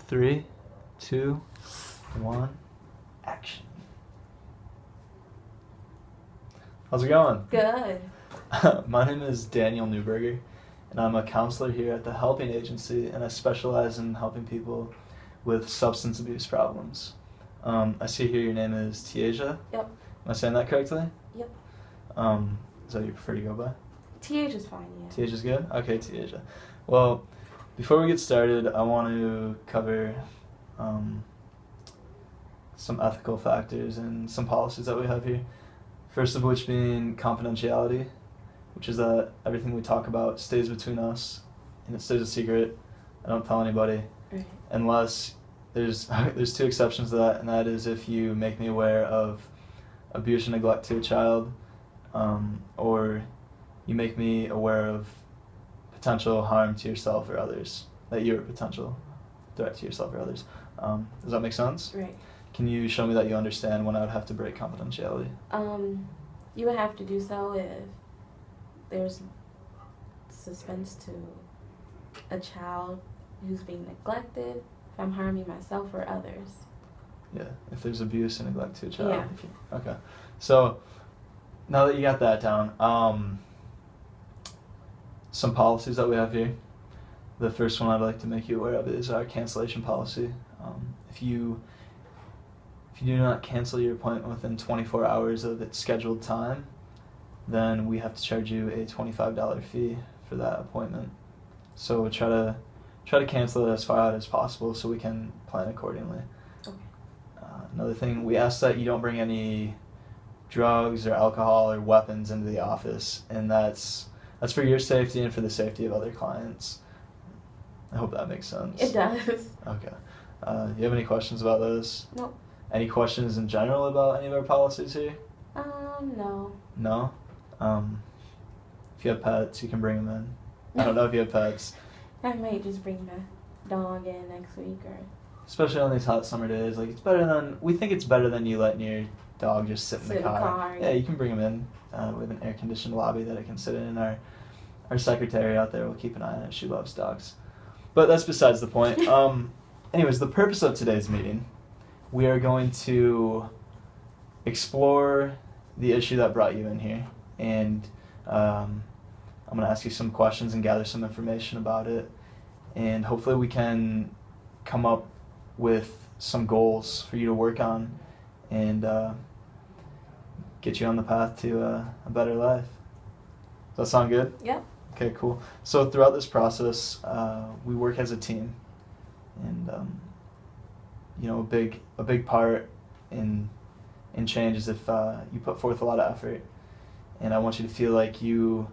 3, 2, 1, action. How's it going? Good. My name is Daniel Newberger, and I'm a counselor here at the Helping Agency, and I specialize in helping people with substance abuse problems. I see here your name is Tiaja. Yep. Am I saying that correctly? Yep. Is that what you prefer to go by? Tiaja's fine, yeah. Tiaja's good? Okay, Tiaja. Well, before we get started, I want to cover some ethical factors and some policies that we have here. First of which being confidentiality, which is that everything we talk about stays between us and it stays a secret. I don't tell anybody. Right. Unless there's 2 exceptions to that, and that is if you make me aware of abuse or neglect to a child, or you make me aware of potential harm to yourself or others, that you're a potential threat to yourself or others. Does that make sense? Right. Can you show me that you understand when I would have to break confidentiality? You would have to do so if there's suspense to a child who's being neglected, if I'm harming myself or others. Yeah, if there's abuse and neglect to a child. Yeah. Okay. So, now that you got that down, some policies that we have here. The first one I'd like to make you aware of is our cancellation policy. If you do not cancel your appointment within 24 hours of its scheduled time, then we have to charge you a $25 fee for that appointment. So try to cancel it as far out as possible so we can plan accordingly. Okay. Another thing, we ask that you don't bring any drugs or alcohol or weapons into the office, and that's for your safety and for the safety of other clients. I hope that makes sense. It does. Okay. You have any questions about those? Nope. Any questions in general about any of our policies here? No. No? If you have pets, you can bring them in. I don't know if you have pets. I might just bring my dog in next week, or... Especially on these hot summer days. Like, we think it's better than you letting your dog just sit in the car. Yeah, you can bring him in with an air-conditioned lobby that it can sit in. Our secretary out there will keep an eye on it. She loves dogs. But that's besides the point. Anyways, the purpose of today's meeting, we are going to explore the issue that brought you in here, and I'm going to ask you some questions and gather some information about it, and hopefully we can come up with some goals for you to work on and get you on the path to a better life. Does that sound good? Yep. Okay, cool. So throughout this process, we work as a team, and a big part in change is if you put forth a lot of effort, and I want you to feel like you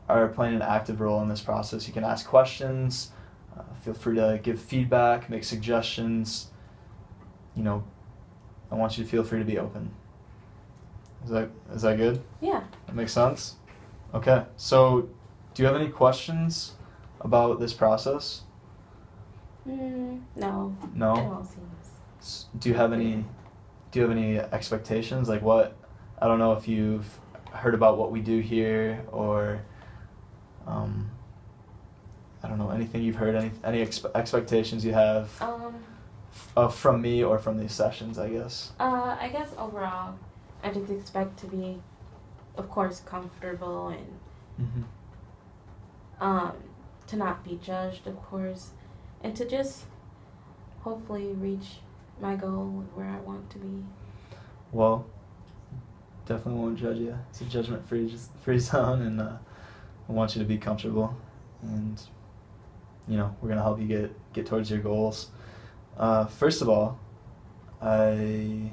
are playing an active role in this process. You can ask questions, feel free to give feedback, make suggestions. I want you to feel free to be open. Is that good? Yeah. That makes sense? Okay, so do you have any questions about this process? No. No? It all seems... Do you have any expectations? Like what, I don't know if you've heard about what we do here, or I don't know, anything you've heard, any expectations you have from me or from these sessions, I guess. I guess overall, I just expect to be, of course, comfortable and to not be judged, of course, and to just hopefully reach my goal where I want to be. Well, definitely won't judge you. It's a judgment-free zone, and I want you to be comfortable, and we're gonna help you get towards your goals. First of all, I'd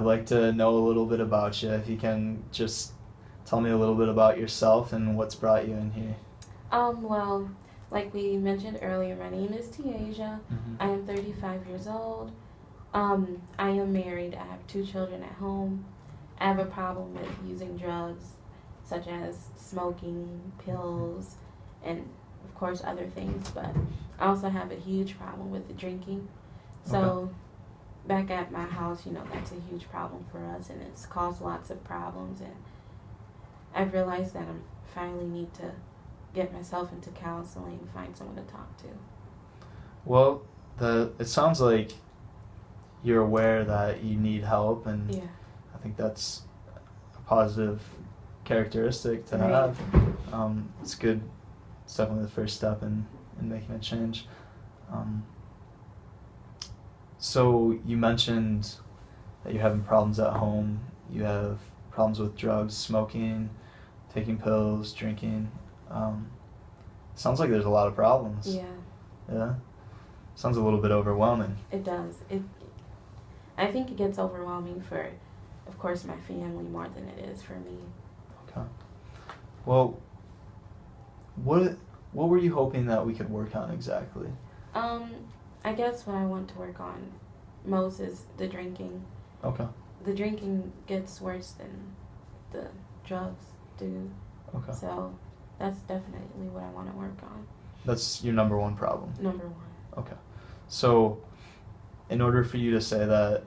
like to know a little bit about you. If you can just tell me a little bit about yourself and what's brought you in here. Well, like we mentioned earlier, my name is Tiaja. I am 35 years old. I am married. I have 2 children at home. I have a problem with using drugs, such as smoking, pills, and of course other things, but I also have a huge problem with the drinking. So back at my house, that's a huge problem for us, and it's caused lots of problems, and I've realized that I finally need to get myself into counseling, find someone to talk to. Well, it sounds like you're aware that you need help, and yeah. I think that's a positive characteristic to Right. have. It's good. It's definitely the first step in making a change. So you mentioned that you're having problems at home. You have problems with drugs, smoking, taking pills, drinking. Sounds like there's a lot of problems. Yeah. Yeah. Sounds a little bit overwhelming. It does. I think it gets overwhelming for, of course, my family more than it is for me. Okay. Well, what were you hoping that we could work on exactly? I guess what I want to work on most is the drinking. Okay. The drinking gets worse than the drugs do. Okay. So that's definitely what I want to work on. That's your number one problem? Number one. Okay. So in order for you to say that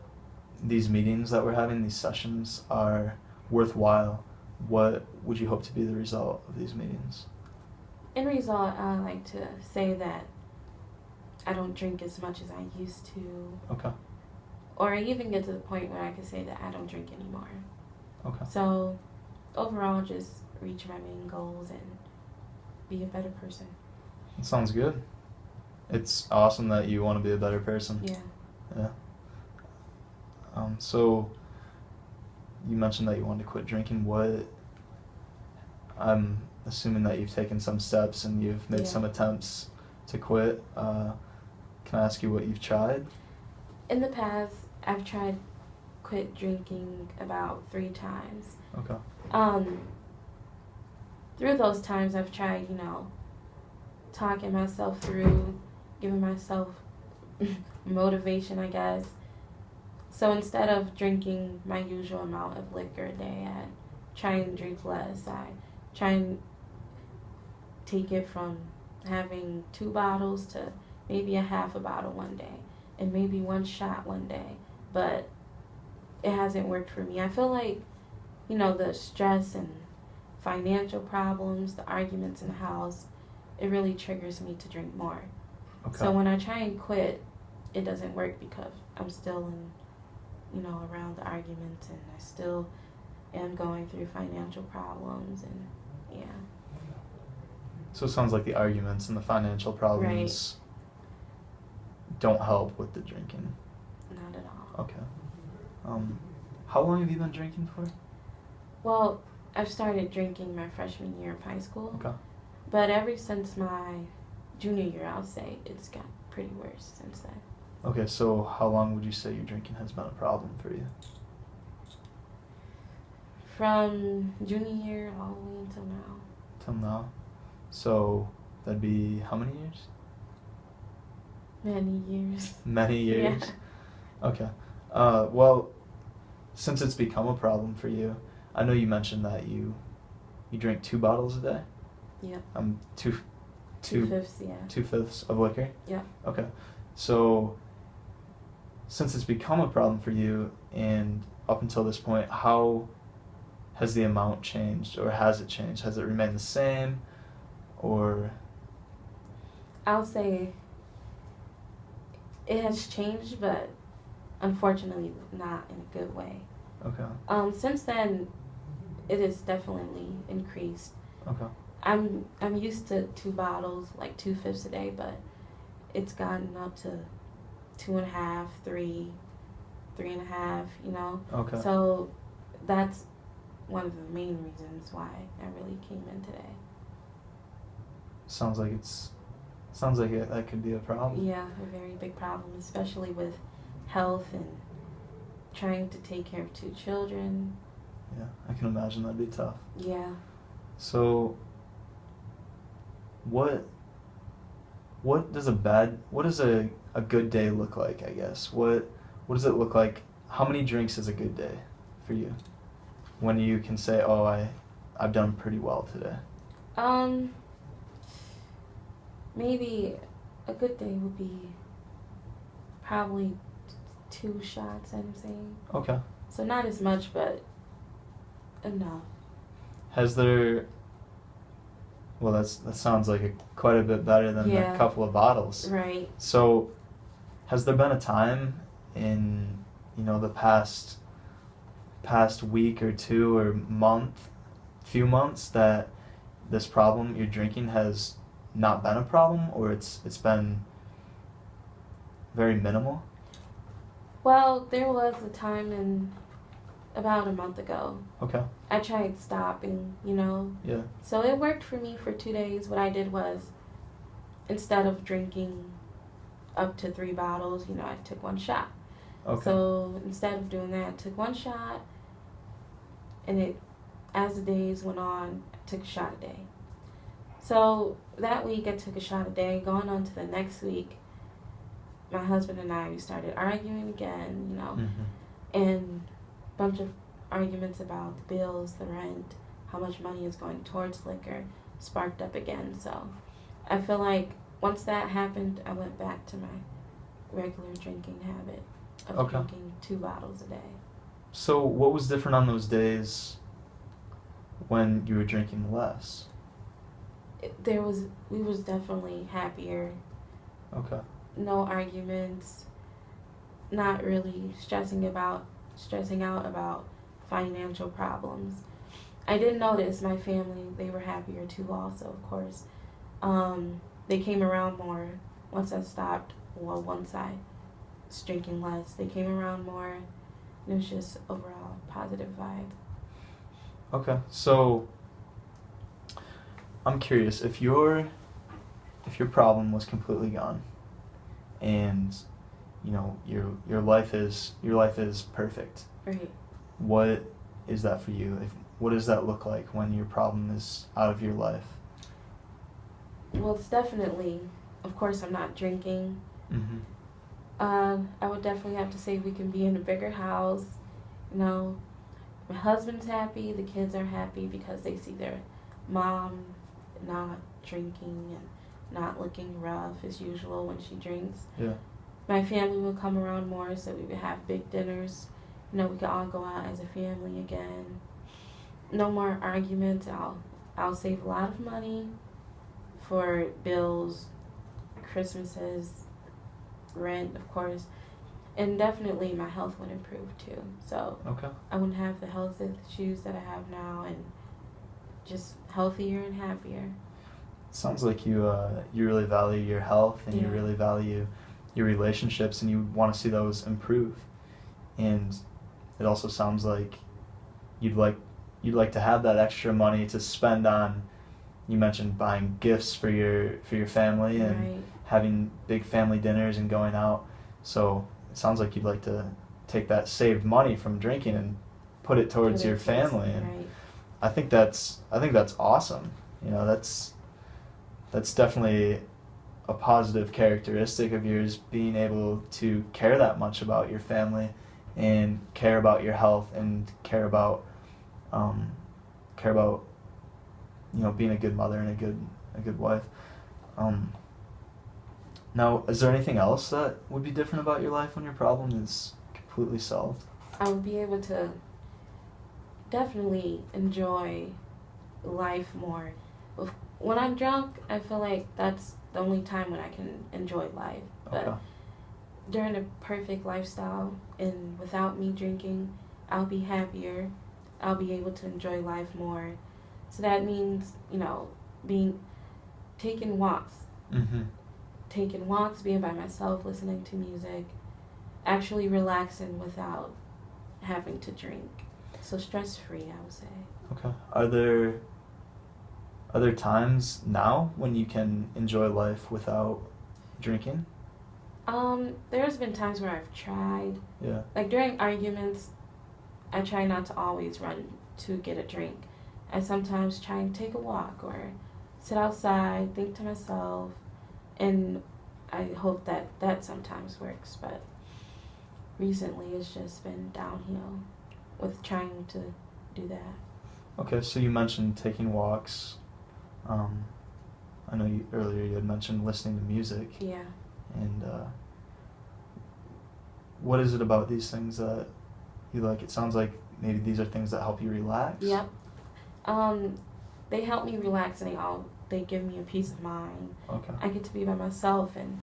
these meetings that we're having, these sessions, are worthwhile, what would you hope to be the result of these meetings? In result, I like to say that I don't drink as much as I used to. Okay. Or I even get to the point where I can say that I don't drink anymore. Okay. So overall, just reach my main goals and be a better person. That sounds good. It's awesome that you want to be a better person. Yeah. Yeah. So you mentioned that you wanted to quit drinking. I'm assuming that you've taken some steps and you've made some attempts to quit. Can I ask you what you've tried? In the past, I've tried quit drinking about 3 times. Okay. Through those times, I've tried, talking myself through, giving myself motivation, I guess. So instead of drinking my usual amount of liquor a day, I try and drink less. I try and take it from having 2 bottles to maybe a half a bottle one day and maybe 1 shot one day. But it hasn't worked for me. I feel like, the stress and financial problems, the arguments in the house, it really triggers me to drink more. Okay. So when I try and quit, it doesn't work because I'm still around the arguments, and I still am going through financial problems, and yeah. So it sounds like the arguments and the financial problems don't help with the drinking. Not at all. Okay. How long have you been drinking for? Well, I've started drinking my freshman year of high school. Okay. But ever since my junior year, I'll say it's got pretty worse since then. Okay, so how long would you say your drinking has been a problem for you? From junior year all the way until now. Till now? So that'd be how many years? Many years. Many years? Yeah. Okay. Well, since it's become a problem for you, I know you mentioned that you drink 2 bottles a day? Yep. 2/5, yeah. 2/5 of liquor? Yeah. Okay. So since it's become a problem for you, and up until this point, how has the amount changed, or has it changed? Has it remained the same, or? I'll say it has changed, but unfortunately not in a good way. Okay. Since then, it has definitely increased. Okay. I'm used to 2 bottles, like 2/5 a day, but it's gotten up to 2.5, 3, 3.5, Okay. So that's one of the main reasons why I really came in today. Sounds like that could be a problem. Yeah, a very big problem, especially with health and trying to take care of 2 children. Yeah, I can imagine that'd be tough. Yeah. So what does a good day look like, I guess? What does it look like? How many drinks is a good day for you? When you can say, "Oh, I've done pretty well today." Maybe a good day would be probably 2 shots, I'm saying. Okay. So not as much, but enough. Has there Well, that sounds like quite a bit better than a couple of bottles. Right. So, has there been a time in, the past week or two or few months that this problem you're drinking has not been a problem, or it's been very minimal? Well, there was a time about a month ago. Okay. I tried stopping, Yeah. So it worked for me for 2 days. What I did was, instead of drinking up to 3 bottles, I took 1 shot. Okay. So instead of doing that, I took 1 shot, and as the days went on, I took a shot a day. So that week I took a shot a day. Going on to the next week, my husband and I, we started arguing again, and a bunch of arguments about the bills, the rent, how much money is going towards liquor sparked up again. So I feel like once that happened, I went back to my regular drinking habit of drinking 2 bottles a day. So what was different on those days when you were drinking less? We was definitely happier. Okay. No arguments, not really stressing out about financial problems. I did notice my family, they were happier too also, of course. They came around more once I stopped, once I was drinking less. They came around more. It was just overall positive vibe. Okay, so I'm curious, if your problem was completely gone, and your life is perfect. Right. What is that for you? What does that look like when your problem is out of your life? Well, it's definitely, of course, I'm not drinking. Mm-hmm. I would definitely have to say we can be in a bigger house. My husband's happy, the kids are happy because they see their mom not drinking and not looking rough as usual when she drinks. Yeah. My family will come around more, so we would have big dinners. We could all go out as a family again. No more arguments. I'll save a lot of money for bills, Christmases, rent, of course, and definitely my health would improve too. So I wouldn't have the health issues that I have now, and just healthier and happier. Sounds like you really value your health, and you really value your relationships, and you want to see those improve. And it also sounds like you'd like to have that extra money to spend on. You mentioned buying gifts for your family and having big family dinners and going out. So it sounds like you'd like to take that saved money from drinking and put it towards your family. And I think that's awesome. That's definitely a positive characteristic of yours, being able to care that much about your family and care about your health and care about being a good mother and a good wife. Now, is there anything else that would be different about your life when your problem is completely solved? I would be able to definitely enjoy life more. When I'm drunk, I feel like that's the only time when I can enjoy life. But during a perfect lifestyle and without me drinking, I'll be happier. I'll be able to enjoy life more. So that means, taking walks. Mm-hmm. Taking walks, being by myself, listening to music, actually relaxing without having to drink. So stress-free, I would say. Okay. Are there times now when you can enjoy life without drinking? There's been times where I've tried. Yeah. Like during arguments, I try not to always run to get a drink. I sometimes try and take a walk or sit outside, think to myself, and I hope that sometimes works. But recently it's just been downhill with trying to do that. Okay, so you mentioned taking walks. I know earlier you had mentioned listening to music. Yeah. And what is it about these things that you like? It sounds like maybe these are things that help you relax. Yep. They help me relax, and they give me a peace of mind. Okay. I get to be by myself and